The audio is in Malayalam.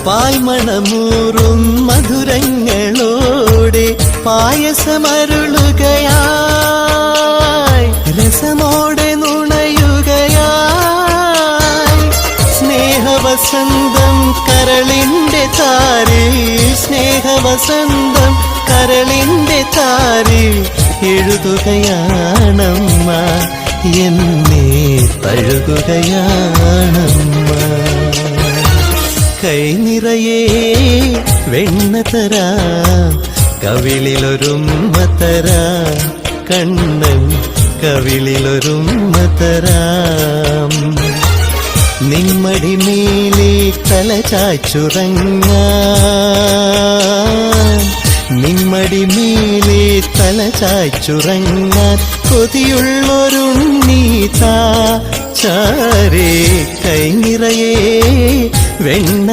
പായ്മണമൂറും മധുരങ്ങളോടെ പായസമരുളുകയായി രസമോടെ നുണയുകയായി സ്നേഹവസന്തം കരളിന്റെ താരിൽ സ്നേഹവസന്തം കരളിന്റെ താരിൽ എഴുതുകയാണമ്മ എന്നെ തഴുകുകയാണമ്മ കൈ നിറയെ വെണ്ണ തരാം കവിളിലൊരുമ്മ തരാം കണ്ണൻ കവിളിലൊരുമ്മ തരാം നിമ്മടി മേലെ തല ചായ്ച്ചുറങ്ങാൻ നിമ്മടി മേലെ തല ചായ്ച്ചുറങ്ങാൻ കൊതിയുള്ളൊരുണ്ണീതാ ചാരേ കൈ നിറയെ വെണ്ണ